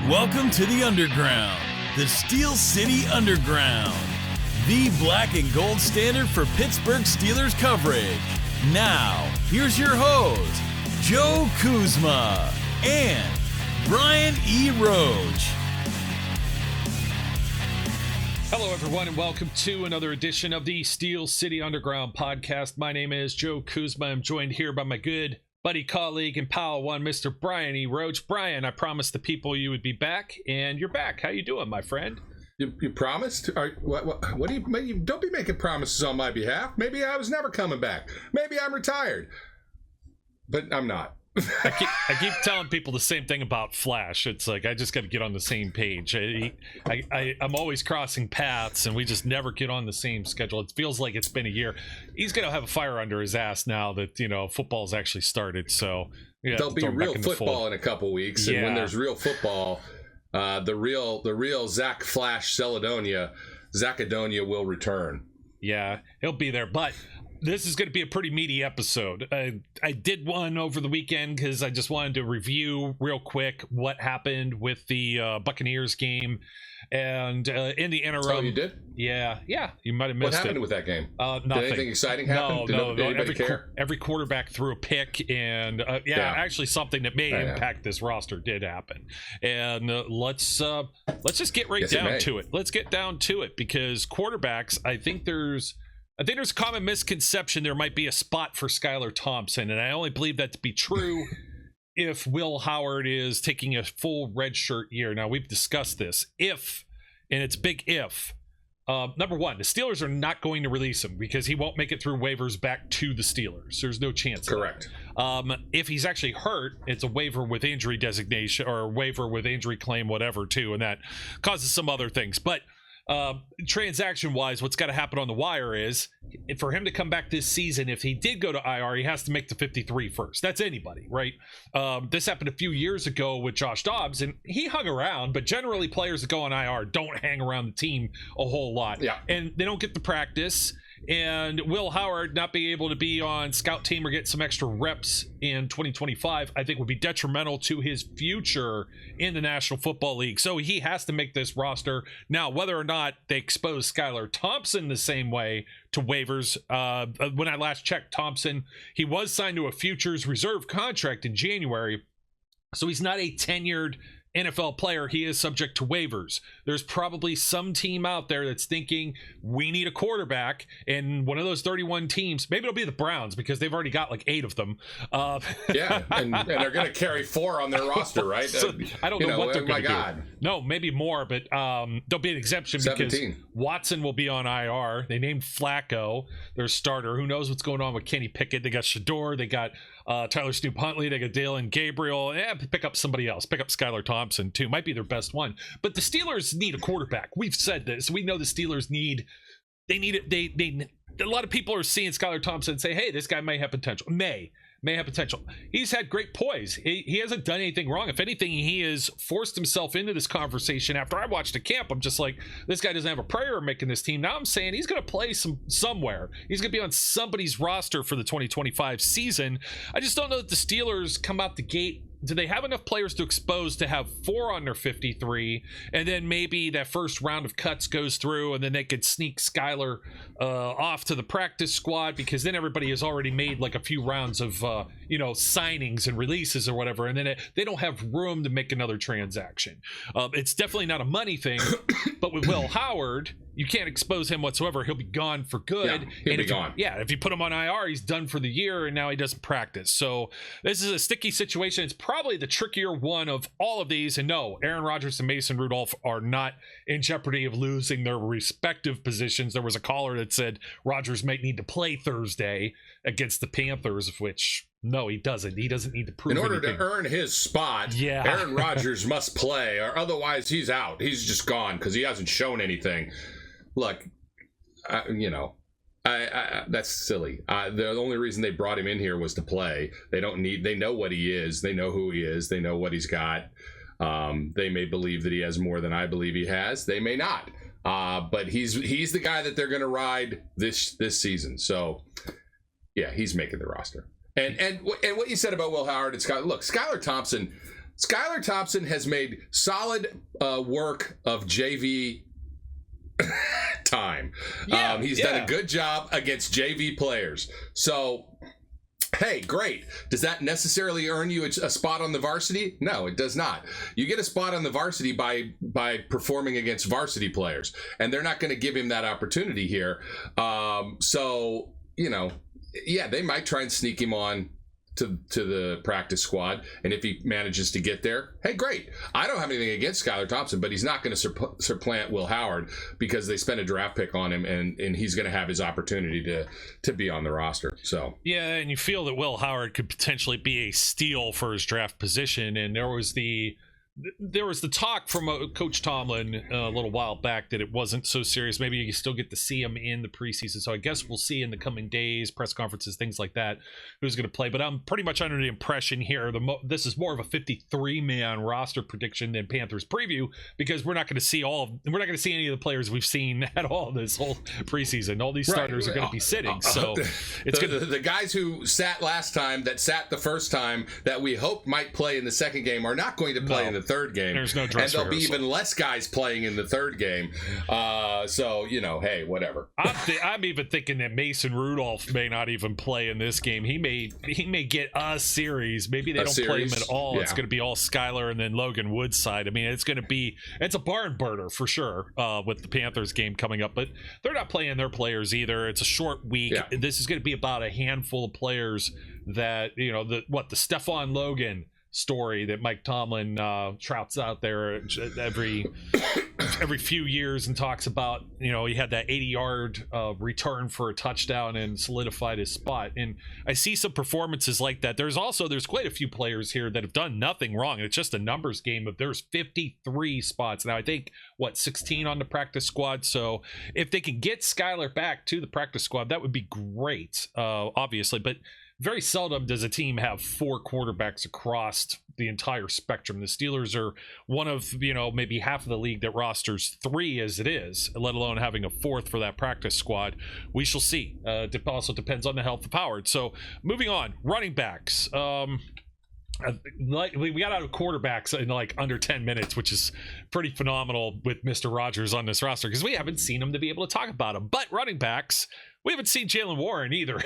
Welcome to the Underground, the Steel City Underground, the black and gold standard for Pittsburgh Steelers coverage. Now, here's your host, Joe Kuzma and Brian E. Roach. Hello, everyone, and welcome to another edition of the Steel City Underground podcast. My name is Joe Kuzma. I'm joined here by my good buddy, colleague, and pal one, Mr. Brian E. Roach. Brian, I promised the people you would be back, and you're back. How you doing, my friend? You promised? What do you don't be making promises on my behalf. Maybe I was never coming back. Maybe I'm retired. But I'm not. I keep telling people the same thing about Flash. It's like I just got to get on the same page. I'm always crossing paths, and we just never get on the same schedule. It feels like it's been a year. He's gonna have a fire under his ass now that football's actually started. So there'll be real football in a couple weeks, and when there's real football, the real Zach Flash Zachadonia will return. Yeah, he'll be there, but this is going to be a pretty meaty episode. I did one over the weekend because I just wanted to review real quick what happened with the Buccaneers game. And in the interim... Oh, you did? Yeah. You might have missed it. What happened with that game? Nothing. Did anything exciting happen? No. Did anybody care? Every quarterback threw a pick, and actually something that may impact this roster did happen. And let's just get down to it. Let's get down to it, because quarterbacks, I think there's a common misconception there might be a spot for Skylar Thompson, and I only believe that to be true if Will Howard is taking a full redshirt year. Now, we've discussed this. If, and it's big if, number one, the Steelers are not going to release him because he won't make it through waivers back to the Steelers. There's no chance. Correct. If he's actually hurt, it's a waiver with injury designation or a waiver with injury claim, whatever, too, and that causes some other things. But transaction wise, what's got to happen on the wire is for him to come back this season. If he did go to IR, he has to make the 53 first. That's anybody, right? This happened a few years ago with Josh Dobbs, and he hung around, but generally players that go on IR don't hang around the team a whole lot, and they don't get the practice. And Will Howard not being able to be on scout team or get some extra reps in 2025, I think would be detrimental to his future in the National Football League. So he has to make this roster. Now, whether or not they expose Skylar Thompson the same way to waivers, when I last checked Thompson, he was signed to a futures reserve contract in January. So he's not a tenured NFL player. He is subject to waivers. There's probably some team out there that's thinking we need a quarterback, and one of those 31 teams, maybe it'll be the Browns because they've already got like 8 of them. And they're going to carry 4 on their roster, right? So I don't know what they're going to do. God. No, maybe more, but there'll be an exception 17. because Watson will be on IR. They named Flacco their starter. Who knows what's going on with Kenny Pickett? They got Shador. They got Tyler Snoop Huntley. They got Dalen Gabriel. Pick up somebody else. Pick up Skylar Thompson too. Might be their best one. But the Steelers need a quarterback. We've said this. We know the Steelers need it. They a lot of people are seeing Skylar Thompson and say, hey, this guy may have potential. May have potential. He's had great poise. He hasn't done anything wrong. If anything, he has forced himself into this conversation. After I watched the camp, I'm just like, this guy doesn't have a prayer of making this team. Now I'm saying he's going to play somewhere. He's going to be on somebody's roster for the 2025 season. I just don't know that the Steelers come out the gate. Do they have enough players to expose to have 4 on their 53, and then maybe that first round of cuts goes through, and then they could sneak Skylar off to the practice squad, because then everybody has already made like a few rounds of signings and releases or whatever, and then they don't have room to make another transaction. It's definitely not a money thing, but with Will Howard, you can't expose him whatsoever. He'll be gone for good. He'll be gone. If you put him on IR, he's done for the year, and now he doesn't practice. So this is a sticky situation. It's probably the trickier one of all of these. And no, Aaron Rodgers and Mason Rudolph are not in jeopardy of losing their respective positions. There was a caller that said Rodgers might need to play Thursday against the Panthers, which no, he doesn't. He doesn't need to prove anything. In order anything. to earn his spot, Aaron Rodgers must play, or otherwise he's out. He's just gone because he hasn't shown anything. Look, that's silly. The only reason they brought him in here was to play. They know what he is. They know who he is. They know what he's got. They may believe that he has more than I believe he has. They may not. But he's the guy that they're going to ride this season. So, yeah, he's making the roster. And what you said about Will Howard and Skylar. Look, Skylar Thompson Skylar Thompson has made solid work of JV time. He's done a good job against JV players. So, hey, great. Does that necessarily earn you a spot on the varsity? No, it does not. You get a spot on the varsity by performing against varsity players, and they're not going to give him that opportunity here. So, they might try and sneak him on to the practice squad, and if he manages to get there, hey, great. I don't have anything against Skylar Thompson, but he's not going to supplant Will Howard because they spent a draft pick on him, and he's going to have his opportunity to be on the roster. So yeah, and you feel that Will Howard could potentially be a steal for his draft position, and there was the talk from Coach Tomlin a little while back that it wasn't so serious. Maybe you still get to see him in the preseason. So I guess we'll see in the coming days, press conferences, things like that, who's going to play. But I'm pretty much under the impression here this is more of a 53-man roster prediction than Panthers preview, because we're not going to see any of the players we've seen at all this whole preseason. All these starters are going to be sitting. So it's the guys who sat last time, that sat the first time, that we hope might play in the second game, are not going to play in the third game. There's no dress and there'll rehearsal. be even less guys playing in the third game. So hey, whatever. I'm even thinking that Mason Rudolph may not even play in this game. He may get a series. Maybe they don't play him at all. Yeah. It's going to be all Skylar and then Logan Woodside. I mean, it's a barn burner for sure with the Panthers game coming up. But they're not playing their players either. It's a short week. Yeah. This is going to be about a handful of players that the Stephon Logan story that Mike Tomlin trouts out there every few years and talks about. He had that 80-yard return for a touchdown and solidified his spot. And I see some performances like that. There's quite a few players here that have done nothing wrong. It's just a numbers game. But there's 53 spots now. I think 16 on the practice squad. So if they can get Skylar back to the practice squad, that would be great. Obviously, but very seldom does a team have 4 quarterbacks across the entire spectrum. The Steelers are one of, maybe half of the league that rosters 3 as it is, let alone having a 4th for that practice squad. We shall see. It also depends on the health of Howard. So moving on, running backs. We got out of quarterbacks in under 10 minutes, which is pretty phenomenal with Mr. Rogers on this roster, because we haven't seen him to be able to talk about him. But running backs, we haven't seen Jaylen Warren either.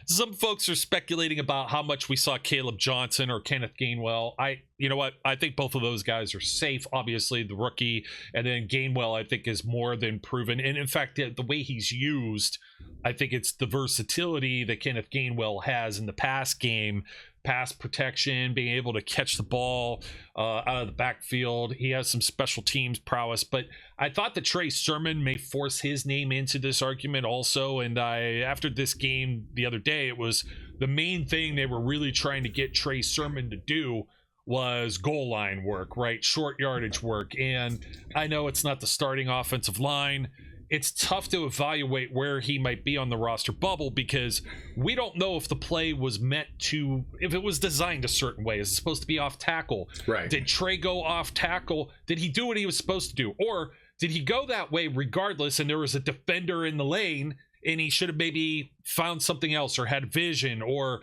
Some folks are speculating about how much we saw Caleb Johnson or Kenneth Gainwell. You know what? I think both of those guys are safe. Obviously, the rookie, and then Gainwell, I think, is more than proven. And in fact, the way he's used, I think it's the versatility that Kenneth Gainwell has in the pass game. Pass protection, being able to catch the ball out of the backfield. He has some special teams prowess, but I thought that Trey Sermon may force his name into this argument also. And after this game the other day, it was the main thing they were really trying to get Trey Sermon to do was goal line work, right? Short yardage work. And I know it's not the starting offensive line. It's tough to evaluate where he might be on the roster bubble, because we don't know if the play was if it was designed a certain way. Is it supposed to be off tackle? Right. Did Trey go off tackle? Did he do what he was supposed to do? Or did he go that way regardless, and there was a defender in the lane and he should have maybe found something else or had vision? Or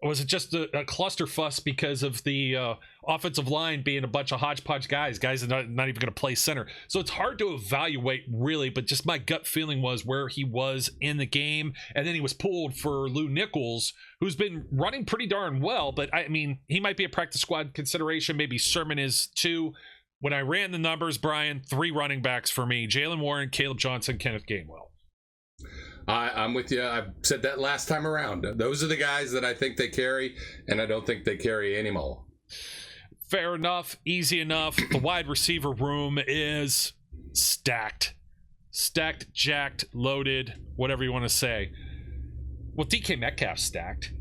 was it just a clusterfuss because of the offensive line being a bunch of hodgepodge guys that are not even going to play center? So it's hard to evaluate really, but just my gut feeling was where he was in the game. And then he was pulled for Lou Nichols, who's been running pretty darn well, but I mean, he might be a practice squad consideration. Maybe Sermon is too. When I ran the numbers, Brian, 3 running backs for me: Jaylen Warren, Caleb Johnson, Kenneth Gainwell. I'm with you. I said that last time around. Those are the guys that I think they carry, and I don't think they carry any more. Fair enough. Easy enough. The wide receiver room is stacked. Stacked, jacked, loaded, whatever you want to say. Well, DK Metcalf's stacked.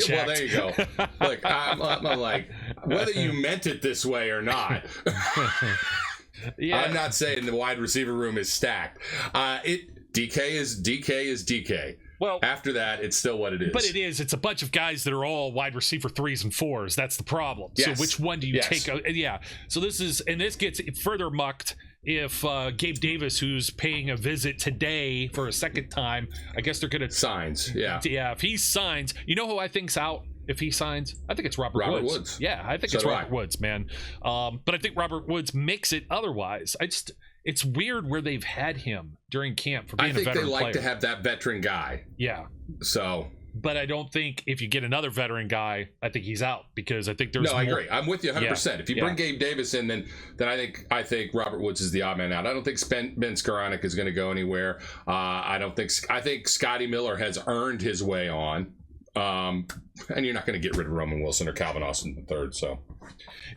Well, there you go. Look, I'm like, whether you meant it this way or not, I'm not saying the wide receiver room is stacked. DK is DK. Well, after that, it's still what it is. But it is. It's a bunch of guys that are all wide receiver 3s and 4s. That's the problem. Yes. So which one do you take? Yeah. So this gets further mucked if Gabe Davis, who's paying a visit today for a second time, I guess they're going to signs. Yeah. Yeah. If he signs, you know who I think's out? if he signs? I think it's Robert Woods. Yeah, I think it's Robert Woods, man. But I think Robert Woods makes it otherwise. It's weird where they've had him during camp for being a veteran player. I think they like to have that veteran guy. Yeah. So... But I don't think if you get another veteran guy, I think he's out, because I think there's I agree. I'm with you 100%. If you bring Gabe Davis in, then I think Robert Woods is the odd man out. I don't think Ben Skoranek is going to go anywhere. I think Scotty Miller has earned his way on. And you're not going to get rid of Roman Wilson or Calvin Austin III. So,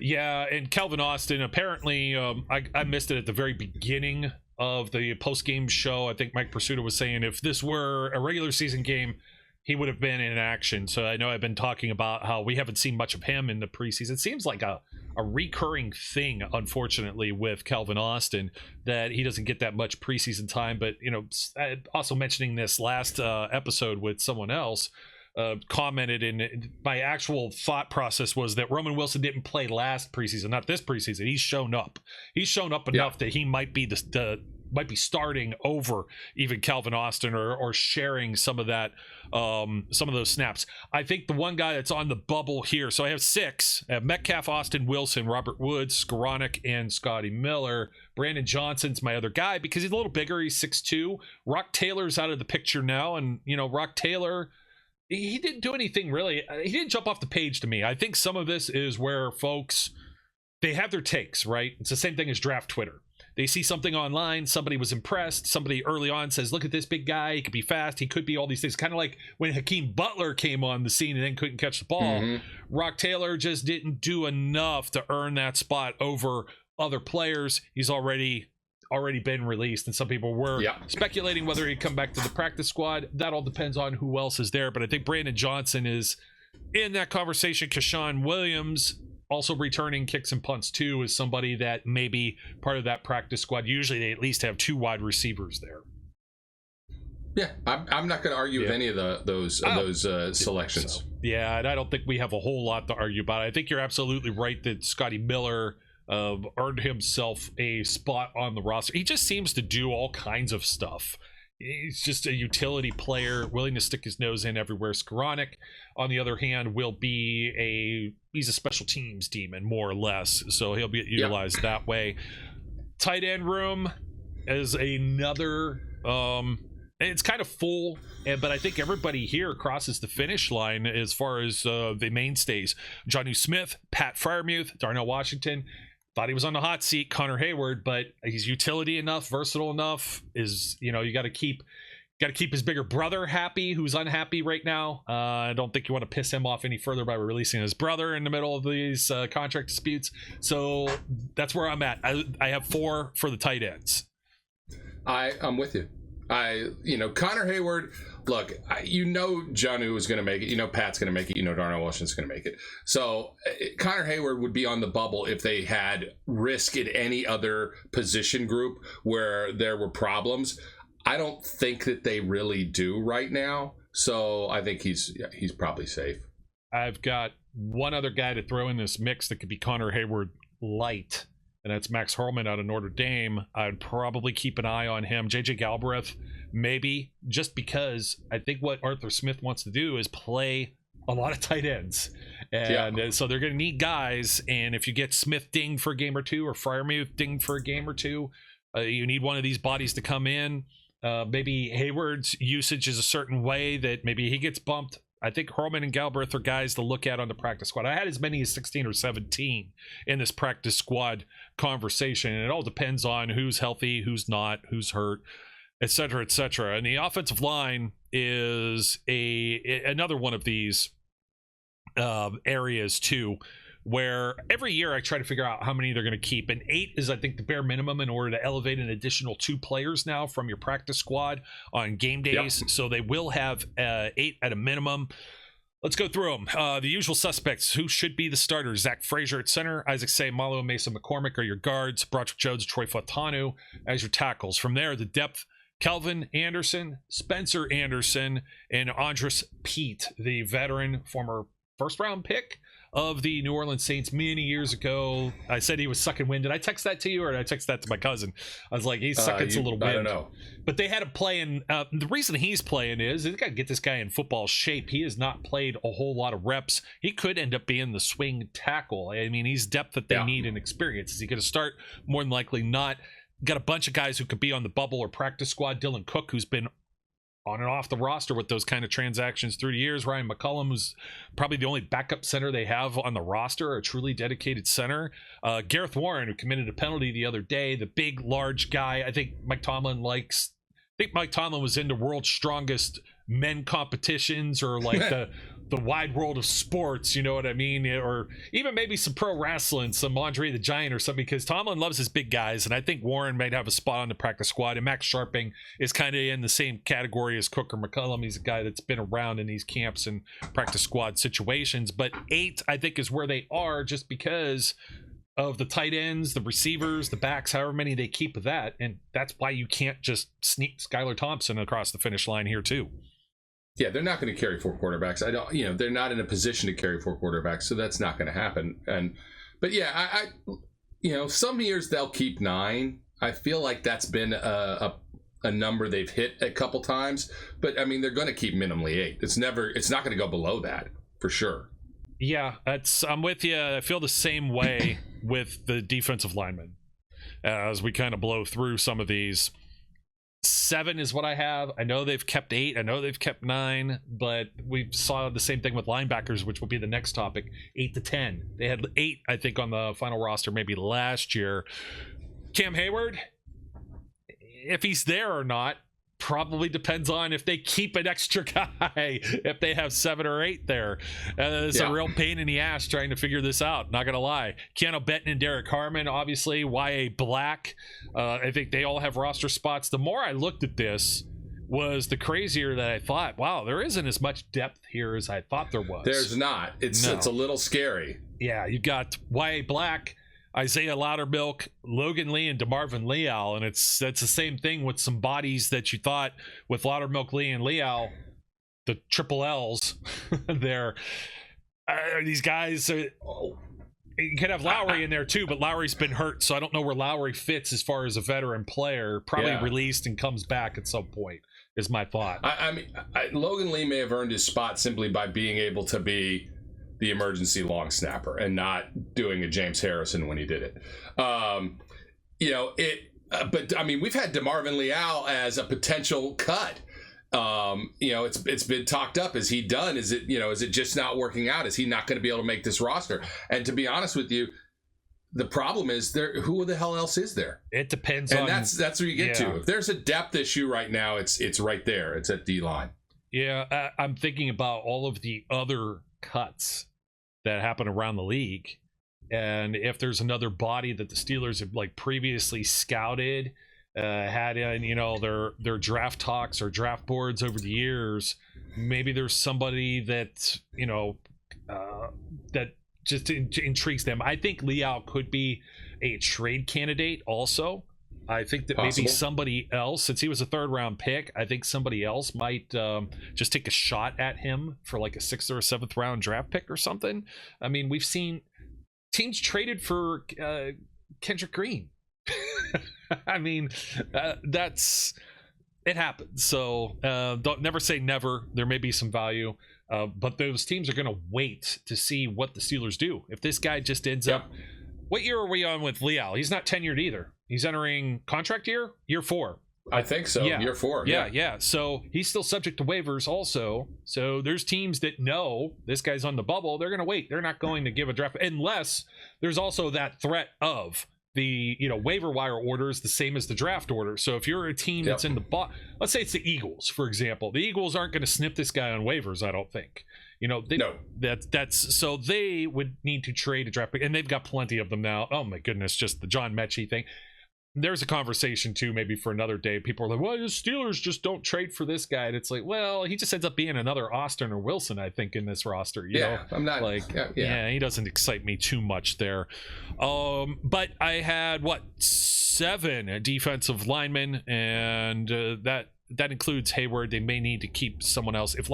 yeah, and Calvin Austin, apparently, I missed it at the very beginning of the post-game show. I think Mike Pursuta was saying if this were a regular season game, he would have been in action. So I know I've been talking about how we haven't seen much of him in the preseason. It seems like a recurring thing, unfortunately, with Calvin Austin, that he doesn't get that much preseason time. But, also mentioning this last episode with someone else, commented, in my actual thought process was that Roman Wilson didn't play last preseason, not this preseason. He's shown up enough that he might be might be starting over even Calvin Austin, or sharing some of that, some of those snaps. I think the one guy that's on the bubble here, so I have 6. I have Metcalf, Austin, Wilson, Robert Woods, Skoranek, and Scotty Miller. Brandon Johnson's my other guy because he's a little bigger. He's 6'2". Rock Taylor's out of the picture now, and Rock Taylor, he didn't do anything really. He didn't jump off the page to me. I think some of this is where folks, they have their takes, right? It's the same thing as draft Twitter. They see something online, somebody was impressed, somebody early on says, look at this big guy, he could be fast, he could be all these things. Kind of like when Hakeem Butler came on the scene and then couldn't catch the ball. Mm-hmm. Rock Taylor just didn't do enough to earn that spot over other players. He's already been released, and some people were speculating whether he'd come back to the practice squad. That all depends on who else is there, but I think Brandon Johnson is in that conversation. Keshawn Williams, also returning kicks and punts too, is somebody that may be part of that practice squad. Usually they at least have 2 wide receivers there. Yeah, I'm not going to argue with any of those selections. So, yeah, and I don't think we have a whole lot to argue about. I think you're absolutely right that Scotty Miller earned himself a spot on the roster. He just seems to do all kinds of stuff. He's just a utility player, willing to stick his nose in everywhere. Skoranek, on the other hand, he's a special teams demon, more or less, so he'll be utilized that way. Tight end room is another, it's kind of full, but I think everybody here crosses the finish line as far as the mainstays. Jonnu Smith, Pat Freiermuth, Darnell Washington. Thought he was on the hot seat, Connor Hayward, but he's utility enough, versatile enough. You got to keep his bigger brother happy, who's unhappy right now. I don't think you want to piss him off any further by releasing his brother in the middle of these contract disputes. So that's where I'm at. I have 4 for the tight ends. I'm with you. Connor Hayward, look, Jonnu is going to make it. Pat's going to make it. Darnell Washington's going to make it. So Connor Hayward would be on the bubble if they had risk in any other position group where there were problems. I don't think that they really do right now. So I think he's probably safe. I've got one other guy to throw in this mix that could be Connor Hayward light, and that's Max Hurlman out of Notre Dame. I'd probably keep an eye on him. JJ Galbraith, maybe, just because I think what Arthur Smith wants to do is play a lot of tight ends. And so they're going to need guys. And if you get Smith dinged for a game or 2, or Freiermuth dinged for a game or 2, you need one of these bodies to come in. Maybe Hayward's usage is a certain way that maybe he gets bumped. I think Hurlman and Galbraith are guys to look at on the practice squad. I had as many as 16 or 17 in this practice squad conversation, and it all depends on who's healthy, who's not, who's hurt, et cetera, et cetera. And the offensive line is another one of these areas too, where every year I try to figure out how many they're going to keep, and 8 is, I think, the bare minimum in order to elevate an additional 2 players now from your practice squad on game days. So they will have 8 at a minimum. Let's go through them. The usual suspects who should be the starters: Zach Frazier at center, Isaac Seumalo and Mason McCormick are your guards, Broderick Jones, Troy Fautanu as your tackles. From there, the depth: Kelvin Anderson, Spencer Anderson, and Andres Pete, the veteran former first-round pick of the New Orleans Saints many years ago. I said he was sucking wind. Did I text that to you, or did I text that to my cousin? I was like, he's sucking a little wind. I don't know. But they had him playing. The reason he's playing is they got to get this guy in football shape. He has not played a whole lot of reps. He could end up being the swing tackle. I mean, he's depth that they need and experience. Is he going to start? More than likely not. Got a bunch of guys who could be on the bubble or practice squad. Dylan Cook, who's been on and off the roster with those kind of transactions through the years. Ryan McCullum, who's probably the only backup center they have on the roster, a truly dedicated center. Gareth Warren, who committed a penalty the other day, the big, large guy. I think Mike Tomlin was into world's strongest men competitions, or like the wide world of sports, you know what I mean? Or even maybe some pro wrestling, some Andre the Giant or something, because Tomlin loves his big guys, and I think Warren might have a spot on the practice squad, and Max Sharping is kind of in the same category as Cook or McCullum. He's a guy that's been around in these camps and practice squad situations, but 8, I think, is where they are, just because of the tight ends, the receivers, the backs, however many they keep of that, and that's why you can't just sneak Skylar Thompson across the finish line here too. Yeah, they're not going to carry 4 quarterbacks. They're not in a position to carry 4 quarterbacks, so that's not going to happen. But yeah, some years they'll keep 9. I feel like that's been a number they've hit a couple times. But I mean, they're going to keep minimally 8. It's not going to go below that for sure. Yeah, I'm with you. I feel the same way with the defensive linemen as we kind of blow through some of these. 7 is what I have. I know they've kept 8. I know they've kept 9, but we saw the same thing with linebackers, which will be the next topic. 8 to 10. They had 8, I think, on the final roster maybe last year. Cam Hayward, if he's there or not, probably depends on if they keep an extra guy, if they have 7 or 8 there. It's a real pain in the ass trying to figure this out, not gonna lie. Keanu Benton and Derek Harmon, obviously. Y.A. Black, I think they all have roster spots. The more I looked at this, was the crazier that I thought, wow, there isn't as much depth here as I thought there was. There's not. It's a little scary. Yeah, you got Y.A. Black, Isaiah Loudermilk, Logan Lee, and DeMarvin Leal, and that's the same thing with some bodies that you thought with Loudermilk, Lee, and Leal, the triple L's there. These guys, you could have Lowry in there too, but Lowry's been hurt, so I don't know where Lowry fits as far as a veteran player. Probably released and comes back at some point, is my thought. I mean, Logan Lee may have earned his spot simply by being able to be the emergency long snapper and not doing a James Harrison when he did it. But I mean, we've had DeMarvin Leal as a potential cut. It's been talked up. Is he done? Is it just not working out? Is he not going to be able to make this roster? And to be honest with you, the problem is who the hell else is there? It depends and that's where you get to. If there's a depth issue right now, it's right there. It's at D line. Yeah, I'm thinking about all of the other cuts that happen around the league, and if there's another body that the Steelers have like previously scouted, had in their draft talks or draft boards over the years, maybe there's somebody that that just intrigues them. I think Leal could be a trade candidate also. I think that maybe somebody else, since he was a 3rd round pick, I think somebody else might just take a shot at him for like a 6th or a 7th round draft pick or something. I mean, we've seen teams traded for Kendrick Green. I mean, it happens. So don't never say never. There may be some value, but those teams are going to wait to see what the Steelers do. If this guy just ends up, what year are we on with Leal? He's not tenured either. He's entering contract year 4. I think so. Yeah. Year 4. Yeah. So he's still subject to waivers also. So there's teams that know this guy's on the bubble. They're going to wait. They're not going to give a draft unless there's also that threat of the waiver wire orders the same as the draft order. So if you're a team that's in the let's say it's the Eagles, for example, the Eagles aren't going to snip this guy on waivers, I don't think. That's so they would need to trade a draft pick, and they've got plenty of them now. Oh my goodness, just the John Mechie thing. There's a conversation too, maybe for another day. People are like, well, the Steelers just don't trade for this guy. And it's like, well, he just ends up being another Austin or Wilson, I think, in this roster. You know? I'm not like, he doesn't excite me too much there. But I had 7 defensive linemen, and that includes Hayward. They may need to keep someone else. If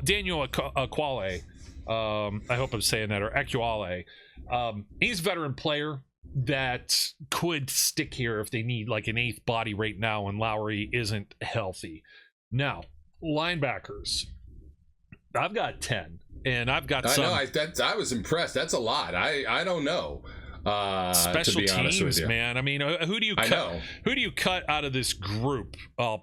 Daniel Aquale, I hope I'm saying that, or Ekuale. He's a veteran player that could stick here if they need like an 8th body right now and Lowry isn't healthy. Now, linebackers. I've got 10, and I've got some. I know. I was impressed. That's a lot. I don't know. Special to be honest with teams, you. man. I mean, who do you cut? I know. Who do you cut out of this group?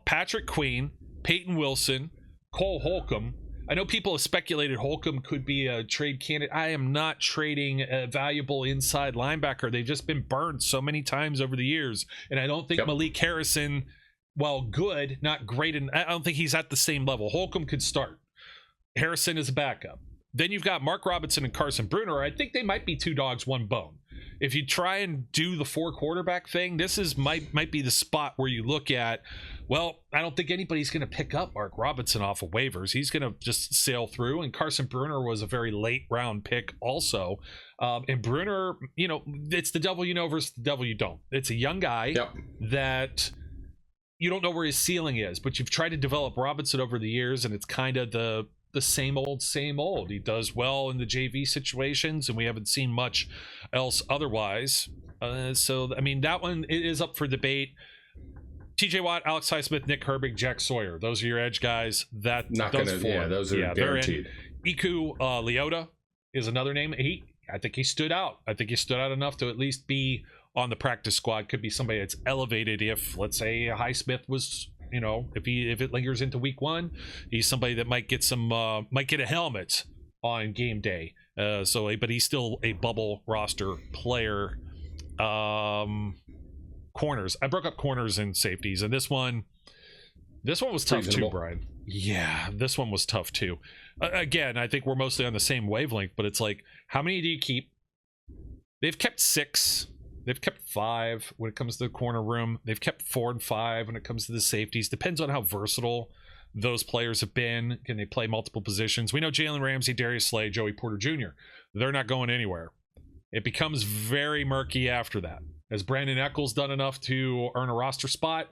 Patrick Queen, Peyton Wilson, Cole Holcomb. I know people have speculated Holcomb could be a trade candidate. I am not trading a valuable inside linebacker. They've just been burned so many times over the years, and I don't think Malik Harrison, while good, not great, and I don't think he's at the same level. Holcomb could start. Harrison is a backup. Then you've got Mark Robinson and Carson Bruner. I think they might be 2 dogs, 1 bone. If you try and do the 4 quarterback thing, this is might be the spot where you look at, well, I don't think anybody's going to pick up Mark Robinson off of waivers. He's going to just sail through, and Carson Bruner was a very late round pick also. And Bruner, it's the devil you know versus the devil you don't. It's a young guy that you don't know where his ceiling is, but you've tried to develop Robinson over the years, and it's kind of the same old. He does well in the JV situations, and we haven't seen much else otherwise. So, I mean, that one is up for debate. TJ Watt, Alex Highsmith, Nick Herbig, Jack Sawyer. Those are your edge guys. Those are guaranteed. Iku Leota is another name. I think he stood out. I think he stood out enough to at least be on the practice squad. Could be somebody that's elevated if, let's say, Highsmith was, if it lingers into week 1, he's somebody that might get a helmet on game day. But he's still a bubble roster player. Corners. I broke up corners and safeties, and this one was tough too, Brian. Yeah, this one was tough too. Again, I think we're mostly on the same wavelength, but it's like, how many do you keep? They've kept 6. They've kept 5 when it comes to the corner room. They've kept 4 and 5 when it comes to the safeties. Depends on how versatile those players have been. Can they play multiple positions? We know Jalen Ramsey, Darius Slay, Joey Porter Jr. They're not going anywhere. It becomes very murky after that. Has Brandon Eccles done enough to earn a roster spot?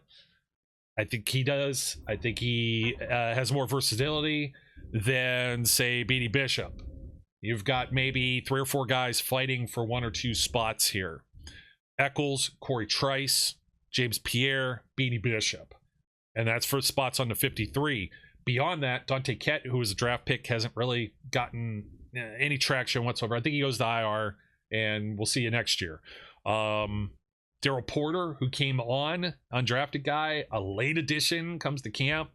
I think he does. I think he has more versatility than, say, Beanie Bishop. You've got maybe 3 or 4 guys fighting for 1 or 2 spots here. Eccles, Corey Trice, James Pierre, Beanie Bishop. And that's for spots on the 53. Beyond that, Dante Kett, who was a draft pick, hasn't really gotten any traction whatsoever. I think he goes to IR, and we'll see you next year. Daryl Porter, who came on, undrafted guy, a late addition, comes to camp,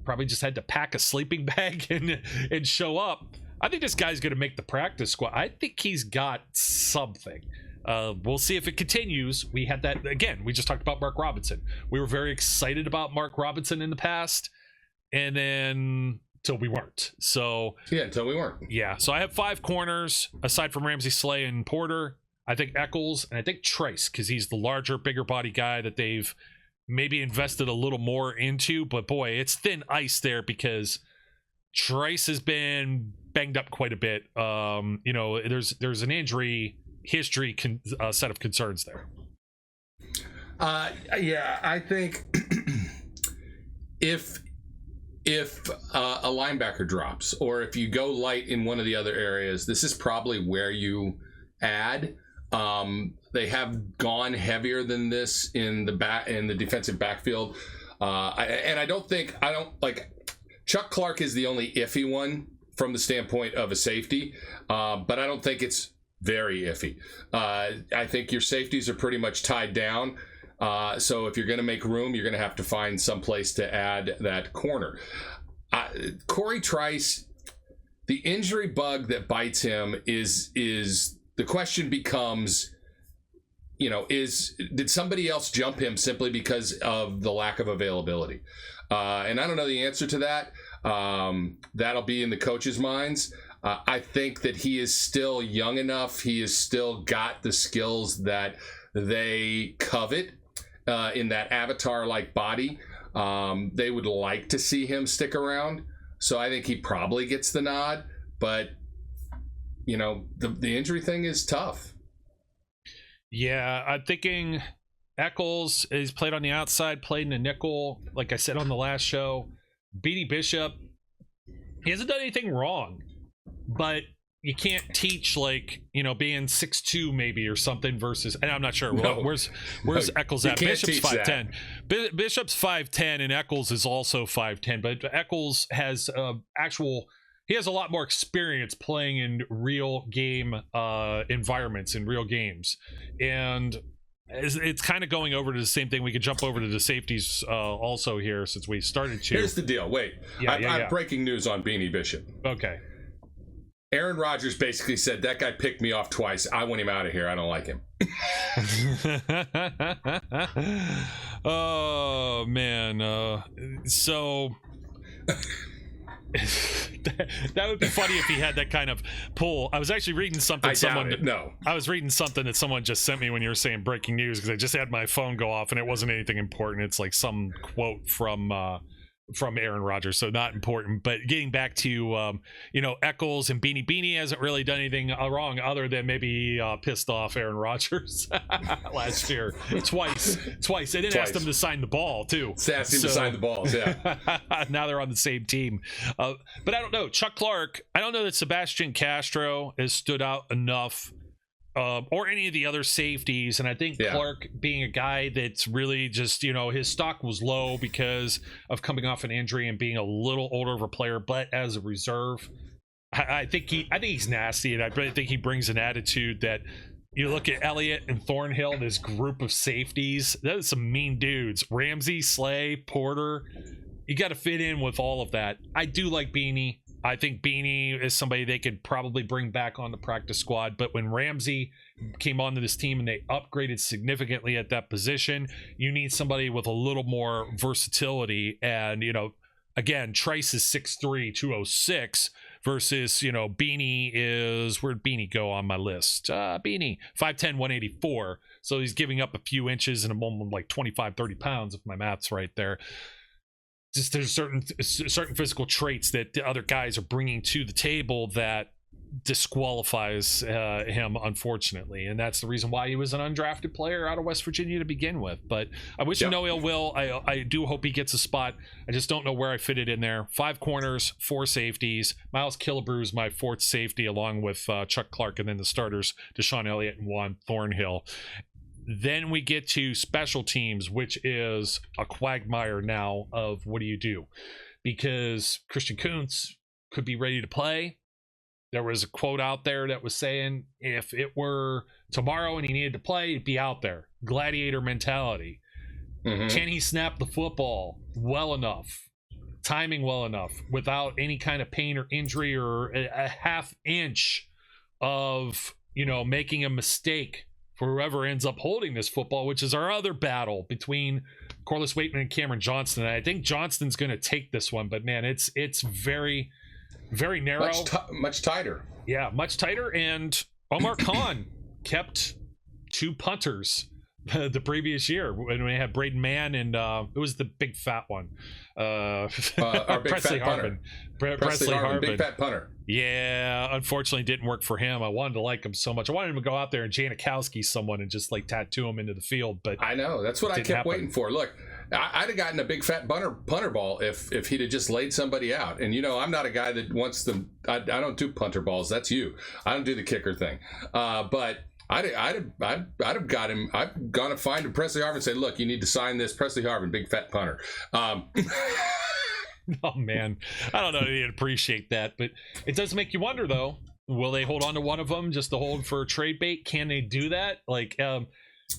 probably just had to pack a sleeping bag and show up. I think this guy's going to make the practice squad. I think he's got something. We'll see if it continues. We had that again. We just talked about Mark Robinson. We were very excited about Mark Robinson in the past, and then till we weren't. So until we weren't. Yeah. So I have 5 corners aside from Ramsey, Slay, and Porter. I think Eccles, and I think Trice, because he's the larger, bigger body guy that they've maybe invested a little more into. But boy, it's thin ice there because Trice has been banged up quite a bit. There's an injury history set of concerns there. I think if a linebacker drops, or if you go light in one of the other areas, this is probably where you add. They have gone heavier than this in the defensive backfield. I don't like Chuck Clark is the only iffy one from the standpoint of a safety, but I don't think it's very iffy. I think your safeties are pretty much tied down. So if you're going to make room, you're going to have to find some place to add that corner. Corey Trice, the injury bug that bites him is the question becomes, did somebody else jump him simply because of the lack of availability? And I don't know the answer to that. That'll be in the coaches' minds. I think that he is still young enough. He has still got the skills that they covet in that avatar-like body. They would like to see him stick around. So I think he probably gets the nod. But, the injury thing is tough. Yeah, I'm thinking Eccles is played on the outside, played in a nickel, like I said on the last show. Beanie Bishop, he hasn't done anything wrong. but you can't teach like, you know, being 6'2" maybe or something versus, and I'm not sure. Where's Eccles at? Bishop's 5'10". Bishop's 5'10", and Eccles is also 5'10", but Eccles has he has a lot more experience playing in real game environments, in real games. And it's kind of going over to the same thing. We could jump over to the safeties also here, since we started to. Here's the deal. Wait, I'm breaking news on Beanie Bishop. Okay. Aaron Rodgers basically said, that guy picked me off twice. I want him out of here. I don't like him. Oh, man. So... that would be funny if he had that kind of pull. I was actually reading something. I was reading something that someone just sent me when you were saying breaking news, because I just had my phone go off and it wasn't anything important. It's like some quote from Aaron Rodgers, so not important. But getting back to Eccles and Beanie hasn't really done anything wrong other than maybe pissed off Aaron Rodgers last year twice. They didn't ask him to sign the ball too. Asked him to sign the balls. Yeah. Now they're on the same team. But I don't know. Chuck Clark. I don't know that Sebastian Castro has stood out enough. Or any of the other safeties, and I think Clark, being a guy that's really just, his stock was low because of coming off an injury and being a little older of a player, but as a reserve, I think he's nasty, and I really think he brings an attitude that you look at Elliott and Thornhill, this group of safeties. Those are some mean dudes. Ramsey, Slay, Porter. You got to fit in with all of that. I do like Beanie. I think Beanie is somebody they could probably bring back on the practice squad. But when Ramsey came onto this team and they upgraded significantly at that position, you need somebody with a little more versatility. And, again, Trice is 6'3", 206 versus, Beanie is, where'd Beanie go on my list? Beanie, 5'10", 184. So he's giving up a few inches in a moment, like 25, 30 pounds, if my math's right there. Just there's certain physical traits that the other guys are bringing to the table that disqualifies him, unfortunately, and that's the reason why he was an undrafted player out of West Virginia to begin with. But I wish him no ill will. I do hope he gets a spot. I just don't know where I fit it in there. 5 corners, 4 safeties. Miles Killebrew is my 4th safety, along with Chuck Clark, and then the starters, Deshaun Elliott and Juan Thornhill. Then we get to special teams, which is a quagmire now of what do you do? Because Christian Kuntz could be ready to play. There was a quote out there that was saying if it were tomorrow and he needed to play, he'd be out there. Gladiator mentality. Mm-hmm. Can he snap the football well enough? Timing well enough without any kind of pain or injury or a half inch of, making a mistake for whoever ends up holding this football, which is our other battle between Corliss Waitman and Cameron Johnston. And I think Johnston's going to take this one, but man, it's very, very narrow. Much tighter. Yeah, much tighter. And Omar Khan kept 2 punters the previous year when we had Braden Mann and it was the big fat one. Our big Presley fat punter. Presley Harvin. Big fat punter. Yeah, unfortunately didn't work for him. I wanted to like him so much. I wanted him to go out there and Janikowski someone and just like tattoo him into the field. But I know, that's what I kept waiting for. Look, I'd have gotten a big fat punter ball if he'd have just laid somebody out. And I'm not a guy that wants them. I don't do punter balls. That's you. I don't do the kicker thing. But I'd have got him. I've gone to find him, Presley Harvin, and say, look, you need to sign this. Presley Harvin, big fat punter. Oh man, I don't know if you'd appreciate that, but it does make you wonder though. Will they hold on to one of them just to hold for a trade bait? Can they do that? Like, you're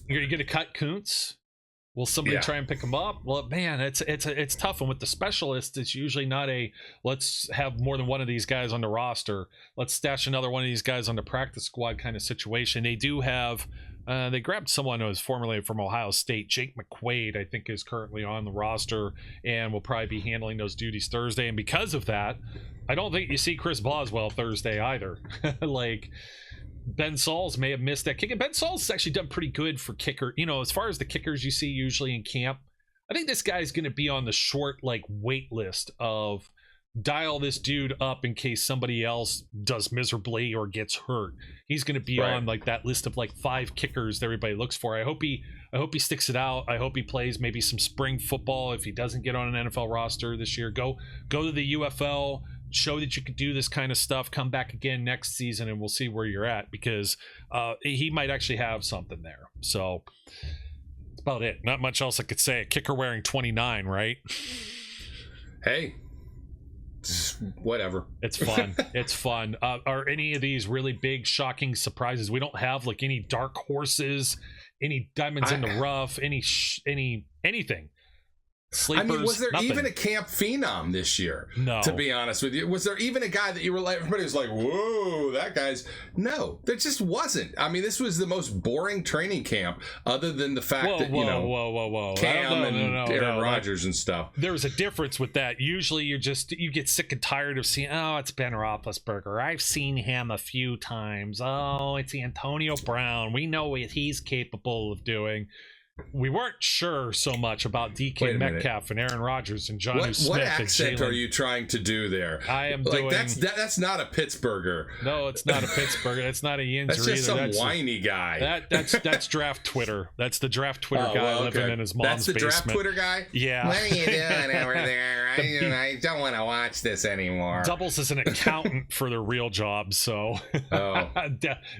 going to cut Kuntz? Will somebody try and pick him up? Well, man, it's tough. And with the specialists, it's usually not a let's have more than one of these guys on the roster. Let's stash another one of these guys on the practice squad kind of situation. They do have. They grabbed someone who was formerly from Ohio State. Jake McQuaid, I think, is currently on the roster and will probably be handling those duties Thursday. And because of that, I don't think you see Chris Boswell Thursday either. Like, Ben Sauls may have missed that kick. And Ben Sauls has actually done pretty good for kicker. As far as the kickers you see usually in camp, I think this guy's going to be on the short, wait list of dial this dude up in case somebody else does miserably or gets hurt. He's going to be on that list of 5 kickers that everybody looks for. I hope he sticks it out. I hope he plays maybe some spring football if he doesn't get on an NFL roster this year. Go to the UFL, show that you could do this kind of stuff, come back again next season and we'll see where you're at, because he might actually have something there. So that's about it. Not much else I could say. A kicker wearing 29, right? Hey, whatever. It's fun. It's fun. Are any of these really big, shocking surprises? We don't have like any dark horses, any diamonds in the rough, anything. Sleepers, I mean, was there nothing. even a camp phenom this year? No. To be honest with you, was there even a guy that you were like, everybody was like, whoa, that guy's? No, there just wasn't. I mean, this was the most boring training camp, other than the fact that whoa, Cam and Aaron Rodgers and stuff. There's a difference with that. Usually, you get sick and tired of seeing, oh, it's Ben Roethlisberger. I've seen him a few times. Oh, it's Antonio Brown. We know what he's capable of doing. We weren't sure so much about DK Metcalf and Aaron Rodgers and Jonnu Smith. What accent are you trying to do there? I am like doing... That's not a Pittsburgher. No, it's not a Pittsburgher. It's not a Yinzer that's just either. Some whiny guy. That's draft Twitter. That's the draft Twitter guy living in his mom's basement. That's the draft Twitter guy? Yeah. What are you doing over there? I don't want to watch this anymore. Doubles as an accountant for their real job, so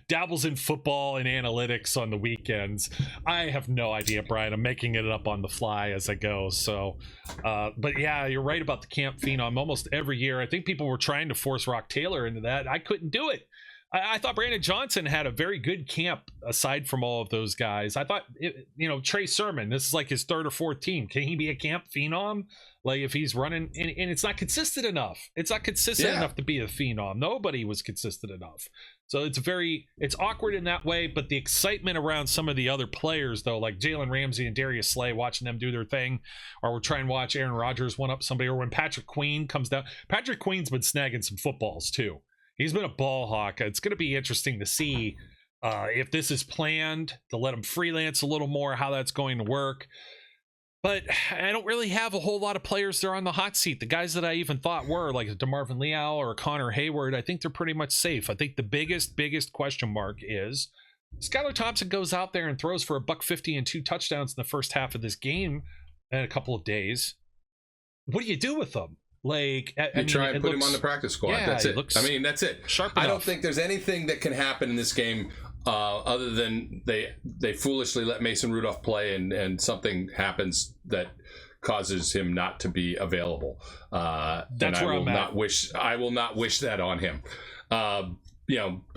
dabbles in football and analytics on the weekends. I have no idea, Brian. I'm making it up on the fly as I go. So, but yeah, you're right about the camp phenom. Almost every year, I think people were trying to force Rock Taylor into that. I couldn't do it. I thought Brandon Johnson had a very good camp aside from all of those guys. I thought, Trey Sermon, this is like his third or fourth team. Can he be a camp phenom? Like if he's running, and it's not consistent enough. It's not consistent enough to be a phenom. Nobody was consistent enough. So it's awkward in that way, but the excitement around some of the other players, though, like Jalen Ramsey and Darius Slay, watching them do their thing, or we're trying to watch Aaron Rodgers one up somebody, or when Patrick Queen comes down. Patrick Queen's been snagging some footballs too. He's been a ball hawk. It's going to be interesting to see if this is planned to let him freelance a little more, how that's going to work. But I don't really have a whole lot of players there on the hot seat. The guys that I even thought were like DeMarvin Leal or Connor Hayward, I think they're pretty much safe. I think the biggest question mark is Skylar Thompson goes out there and throws for $150 and 2 touchdowns in the first half of this game in a couple of days. What do you do with them? Like, you try and put him on the practice squad. Yeah, that's it. That's it. Sharp I enough. don't think there's anything that can happen in this game other than they foolishly let Mason Rudolph play and something happens that causes him not to be available. That's where I'm at. I will not wish that on him. Other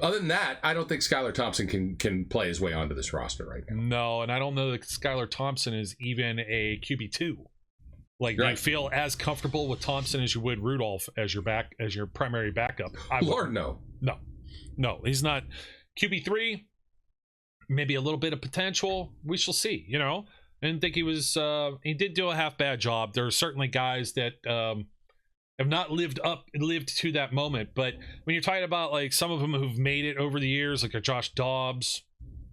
than that, I don't think Skylar Thompson can play his way onto this roster right now. No, and I don't know that Skylar Thompson is even a QB2. Like, do you feel as comfortable with Thompson as you would Rudolph as your primary backup? Lord, no. No, he's not. QB3, maybe a little bit of potential. We shall see. I didn't think he did do a half bad job. There are certainly guys that have not lived to that moment. But when you're talking about like some of them who've made it over the years, like a Josh Dobbs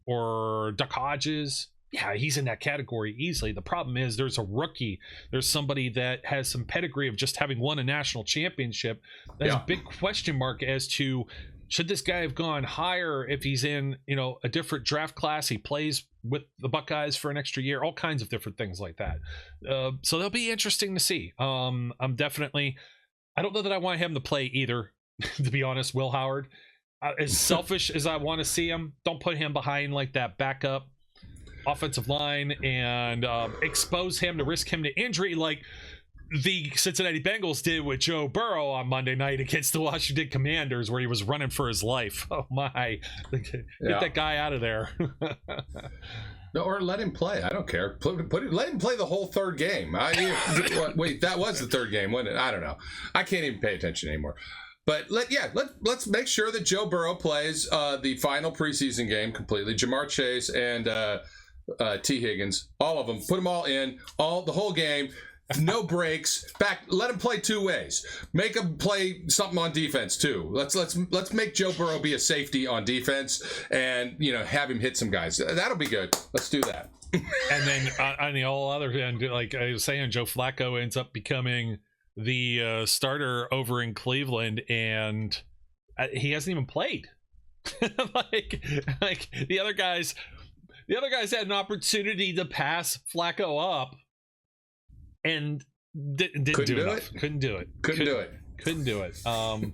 or Duck Hodges, yeah, he's in that category easily. The problem is there's a rookie. There's somebody that has some pedigree of just having won a national championship. That's a big question mark as to, should this guy have gone higher if he's in, a different draft class? He plays with the Buckeyes for an extra year, all kinds of different things like that. So they'll be interesting to see. I don't know that I want him to play either, to be honest, Will Howard. As selfish as I want to see him, don't put him behind like that backup offensive line and expose him to risk him to injury like the Cincinnati Bengals did with Joe Burrow on Monday night against the Washington Commanders, where he was running for his life. Oh my, get that guy out of there. No, or let him play. I don't care. Let him play the whole third game. Wait, that was the third game, wasn't it? I don't know. I can't even pay attention anymore. But let's make sure that Joe Burrow plays the final preseason game completely. Jamar Chase and T. Higgins, all of them. Put them all in, the whole game. No breaks. Let him play two ways. Make him play something on defense too. Let's make Joe Burrow be a safety on defense, and have him hit some guys. That'll be good. Let's do that. And then on the whole other end, like I was saying, Joe Flacco ends up becoming the starter over in Cleveland, and he hasn't even played. like the other guys had an opportunity to pass Flacco up and didn't do enough. Couldn't do it. Couldn't do it. I'm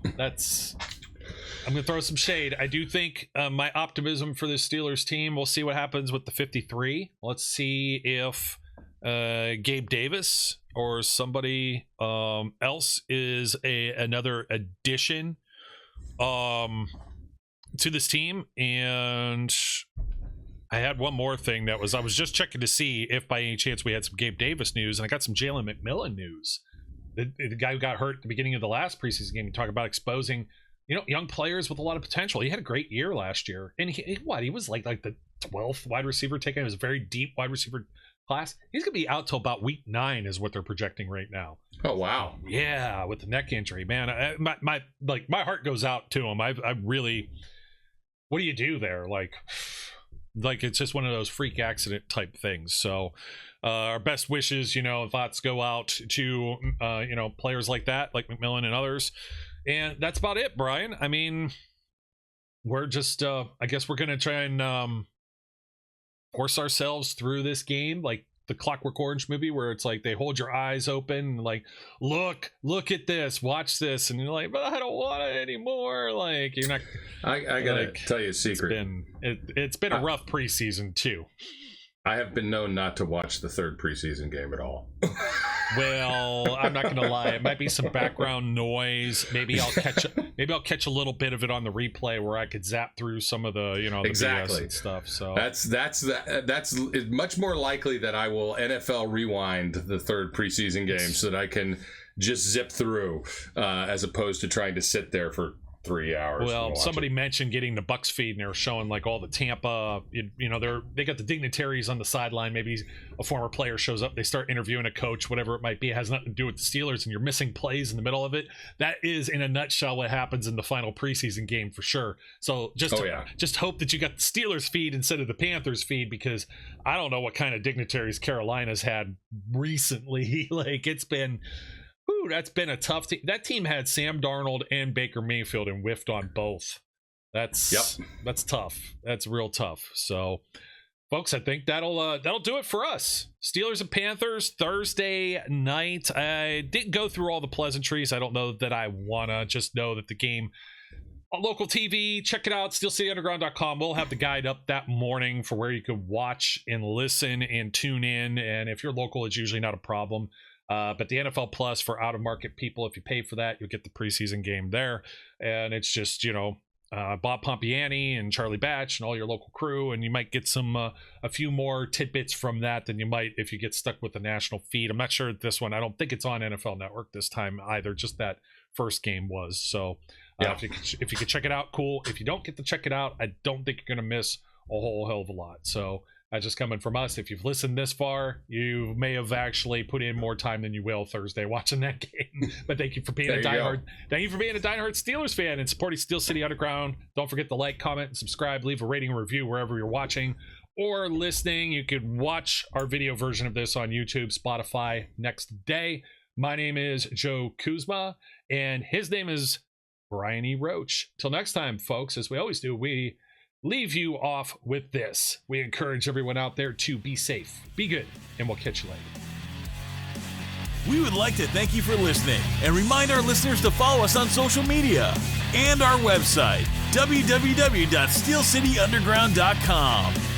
going to throw some shade. I do think my optimism for this Steelers team, we'll see what happens with the 53. Let's see if Gabe Davis or somebody else is another addition to this team. And I had one more thing I was just checking to see if by any chance we had some Gabe Davis news, and I got some Jalen McMillan news. The guy who got hurt at the beginning of the last preseason game, you talk about exposing, young players with a lot of potential. He had a great year last year. And he was like the 12th wide receiver taken. It was a very deep wide receiver class. He's going to be out till about week 9 is what they're projecting right now. Oh, wow. Yeah, with the neck injury, man. My heart goes out to him. I really, what do you do there? Like it's just one of those freak accident type things. So our best wishes, thoughts go out to, players like that, like McMillan and others. And that's about it, Brian. I mean, we're just, I guess we're going to try and force ourselves through this game, like the Clockwork Orange movie, where it's like they hold your eyes open, like, look at this, watch this. And you're like, but I don't want it anymore. Like, you're not. I got to tell you a secret. It's been a rough preseason, too. I have been known not to watch the third preseason game at all. Well, I'm not gonna lie. It might be some background noise. Maybe I'll catch a little bit of it on the replay where I could zap through some of the the exactly BS and stuff. So that's much more likely that I will NFL rewind the third preseason game so that I can just zip through, as opposed to trying to sit there for 3 hours. Well, somebody mentioned getting the Bucks feed, and they were showing like all the Tampa. They got the dignitaries on the sideline. Maybe a former player shows up. They start interviewing a coach, whatever it might be. It has nothing to do with the Steelers, and you're missing plays in the middle of it. That is, in a nutshell, what happens in the final preseason game for sure. So just hope that you got the Steelers feed instead of the Panthers feed, because I don't know what kind of dignitaries Carolina's had recently. Like, it's been. Ooh, that's been a tough team. That team had Sam Darnold and Baker Mayfield and whiffed on both. That's tough. That's real tough. So, folks, I think that'll do it for us. Steelers and Panthers Thursday night. I didn't go through all the pleasantries. I don't know that I wanna. Just know that the game on local TV. Check it out. SteelCityUnderground.com. We'll have the guide up that morning for where you could watch and listen and tune in. And if you're local, it's usually not a problem. But the NFL Plus for out-of-market people, if you pay for that, you'll get the preseason game there. And it's just, Bob Pompiani and Charlie Batch and all your local crew, and you might get some a few more tidbits from that than you might if you get stuck with the national feed. I'm not sure this one. I don't think it's on NFL Network this time either. Just that first game was. So if you could check it out, cool. If you don't get to check it out, I don't think you're going to miss a whole hell of a lot. So that's just coming from us. If you've listened this far, you may have actually put in more time than you will Thursday watching that game. But thank you for being a diehard Steelers fan and supporting Steel City Underground. Don't forget to like, comment, and subscribe. Leave a rating and review wherever you're watching or listening. You could watch our video version of this on YouTube, Spotify next day. My name is Joe Kuzma, and his name is Brian E. Roach. Till next time, folks, as we always do, we leave you off with this. We encourage everyone out there to be safe, be good, and we'll catch you later. We would like to thank you for listening and remind our listeners to follow us on social media and our website, www.steelcityunderground.com.